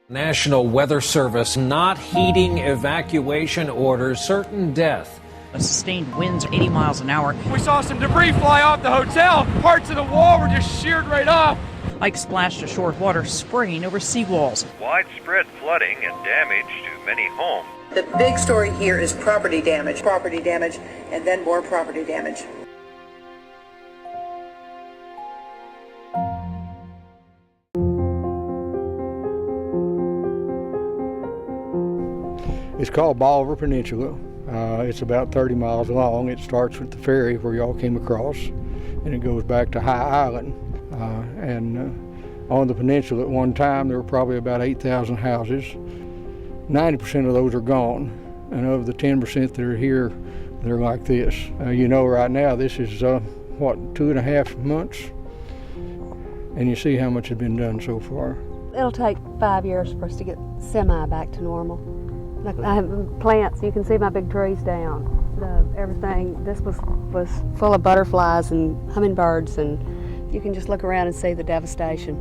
National Weather Service not heeding evacuation orders, certain death. Sustained winds 80 miles an hour. We saw some debris fly off the hotel. Parts of the wall were just sheared right off. Ike splashed ashore, water spraying over seawalls. Widespread flooding and damage to many homes. The big story here is property damage, and then more property damage. It's called Bolivar Peninsula. It's about 30 miles long. It starts with the ferry where y'all came across, and it goes back to High Island. On the peninsula at one time, there were probably about 8,000 houses. 90% of those are gone, and of the 10% that are here, they're like this. Right now, this is, 2.5 months? And you see how much has been done so far. It'll take 5 years for us to get semi back to normal. Like I have plants, you can see my big trees down. Everything, this was full of butterflies and hummingbirds, and you can just look around and see the devastation.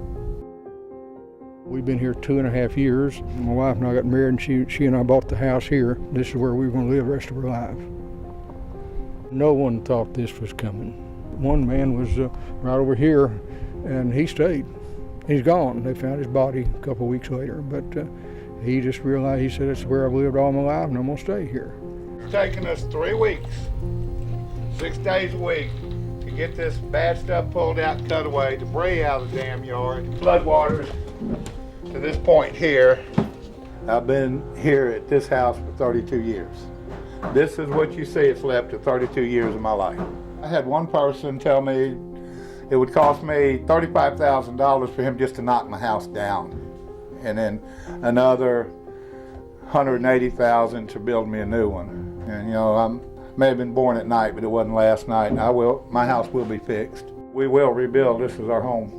We've been here 2.5 years. My wife and I got married, and she and I bought the house here. This is where we were going to live the rest of our life. No one thought this was coming. One man was right over here, and he stayed. He's gone. They found his body a couple weeks later, but he just realized, he said, it's where I've lived all my life, and I'm going to stay here. It's taken us 3 weeks, 6 days a week, to get this bad stuff pulled out and cut away, debris out of the damn yard, floodwaters to this point here. I've been here at this house for 32 years. This is what you see it's left of 32 years of my life. I had one person tell me it would cost me $35,000 for him just to knock my house down, and then another $180,000 to build me a new one. And I may have been born at night, but it wasn't last night. And my house will be fixed. We will rebuild. This is our home.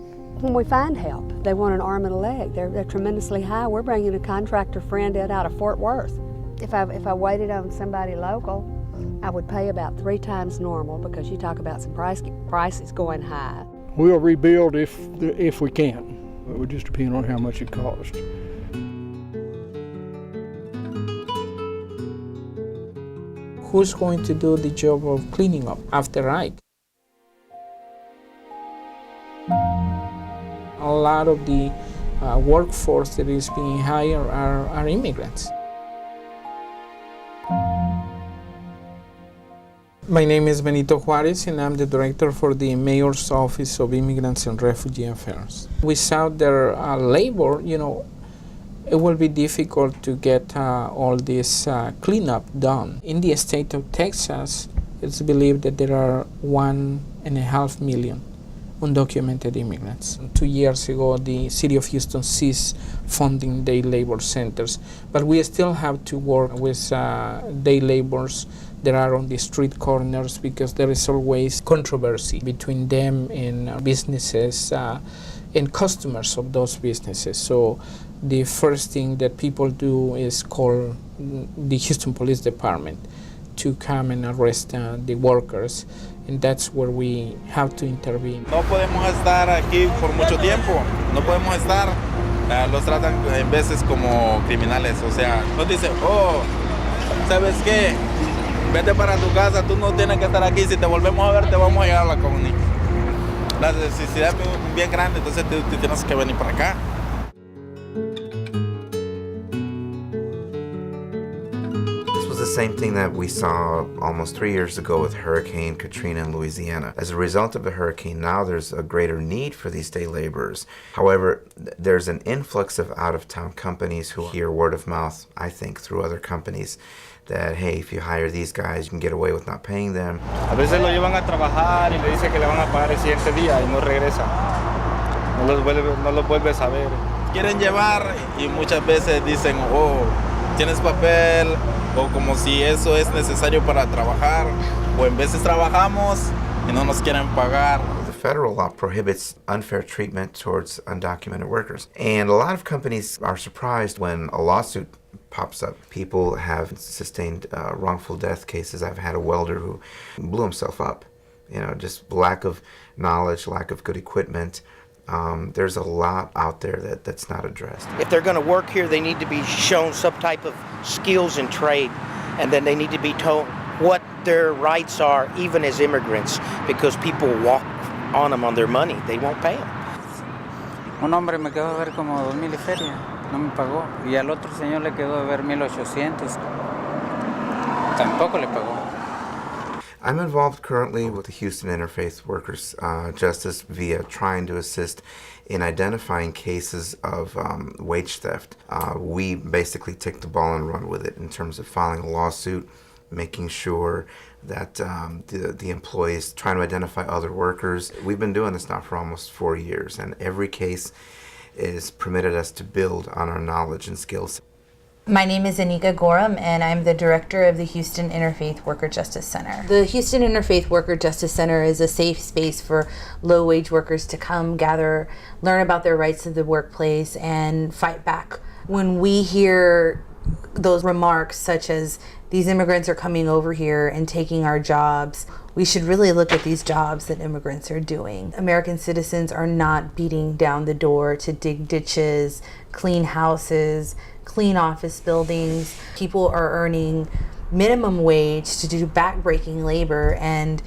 When we find help, they want an arm and a leg. They're tremendously high. We're bringing a contractor friend in out of Fort Worth. If I waited on somebody local, I would pay about 3 times normal, because you talk about some prices going high. We'll rebuild if we can. It would just depend on how much it costs. Who's going to do the job of cleaning up after Ike? A lot of the workforce that is being hired are immigrants. My name is Benito Juarez, and I'm the director for the Mayor's Office of Immigrants and Refugee Affairs. Without their labor, it will be difficult to get all this cleanup done. In the state of Texas, it's believed that there are 1.5 million undocumented immigrants. 2 years ago, the city of Houston ceased funding day labor centers, but we still have to work with day laborers that are on the street corners, because there is always controversy between them and businesses and customers of those businesses. So the first thing that people do is call the Houston Police Department to come and arrest the workers, and that's where we have to intervene. No podemos estar aquí por mucho tiempo, no podemos estar, los tratan en veces como criminales, o sea, nos dicen, ¿sabes qué? Vete para tu casa, tú no tienes que estar aquí, si te volvemos a ver te vamos a llevar a la colonia. La necesidad es bien grande, entonces te tienes que venir para acá. The same thing that we saw almost 3 years ago with Hurricane Katrina in Louisiana. As a result of the hurricane, now there's a greater need for these day laborers. However, there's an influx of out-of-town companies who hear word of mouth, I think, through other companies, that, hey, if you hire these guys, you can get away with not paying them. A veces lo llevan a trabajar y le dicen que le van a pagar el siguiente día y no regresa. No los vuelves a ver. Quieren llevar y muchas veces dicen, ¿tienes papel? O como si eso es necesario para trabajar, o en veces trabajamos y no nos quieren pagar. The federal law prohibits unfair treatment towards undocumented workers. And a lot of companies are surprised when a lawsuit pops up. People have sustained wrongful death cases. I've had a welder who blew himself up. Just lack of knowledge, lack of good equipment. There's a lot out there that's not addressed. If they're going to work here, they need to be shown some type of skills and trade, and then they need to be told what their rights are, even as immigrants, because people walk on them on their money. They won't pay them. Un hombre me quedó de ver como 2,000 y feria, no me pagó. Y al otro señor le quedó de ver 1,800, tampoco le pagó. I'm involved currently with the Houston Interfaith Workers Justice via trying to assist in identifying cases of wage theft. We basically take the ball and run with it in terms of filing a lawsuit, making sure that the employees trying to identify other workers. We've been doing this now for almost 4 years, and every case is permitted us to build on our knowledge and skills. My name is Anika Gorham, and I'm the director of the Houston Interfaith Worker Justice Center. The Houston Interfaith Worker Justice Center is a safe space for low-wage workers to come, gather, learn about their rights in the workplace, and fight back. When we hear those remarks such as, these immigrants are coming over here and taking our jobs, we should really look at these jobs that immigrants are doing. American citizens are not beating down the door to dig ditches, clean houses, clean office buildings. People are earning minimum wage to do backbreaking labor, and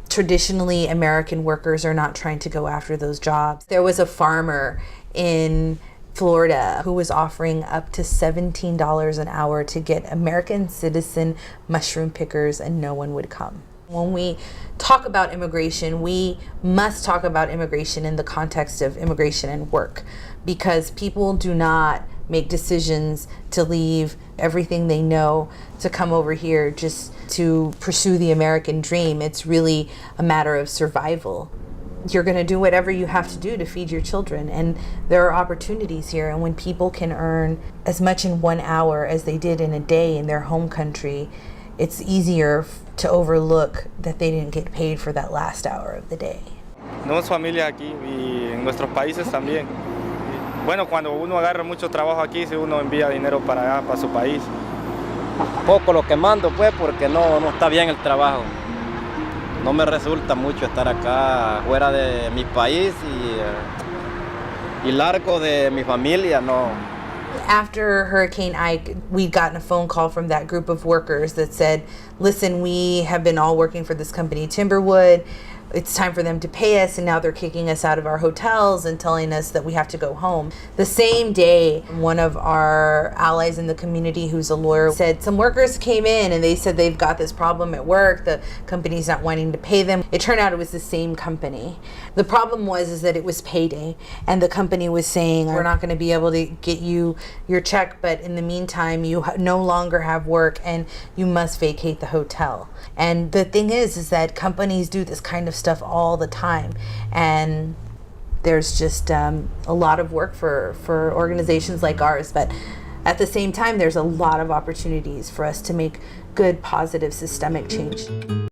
traditionally American workers are not trying to go after those jobs. There was a farmer in Florida who was offering up to $17 an hour to get American citizen mushroom pickers, and no one would come. When we talk about immigration, we must talk about immigration in the context of immigration and work, because people do not make decisions to leave everything they know to come over here just to pursue the American dream. It's really a matter of survival. You're going to do whatever you have to do to feed your children, and there are opportunities here, and when people can earn as much in 1 hour as they did in a day in their home country, it's easier to overlook that they didn't get paid for that last hour of the day. Tenemos familia aquí y en nuestros países también. Bueno, cuando uno agarra mucho trabajo aquí, si uno envía dinero para allá, para su país. Poco lo que mando, pues, porque no está bien el trabajo. No me resulta mucho estar acá fuera de mi país y largo de mi familia, no. After Hurricane Ike, we'd gotten a phone call from that group of workers that said, listen, we have been all working for this company, Timberwood. It's time for them to pay us, and now they're kicking us out of our hotels and telling us that we have to go home. The same day, one of our allies in the community who's a lawyer said some workers came in and they said they've got this problem at work, the company's not wanting to pay them. It turned out it was the same company. The problem was that it was payday, and the company was saying, we're not going to be able to get you your check, but in the meantime you no longer have work and you must vacate the hotel. And the thing is that companies do this kind of stuff all the time, and there's just a lot of work for organizations like ours, but at the same time there's a lot of opportunities for us to make good, positive, systemic change.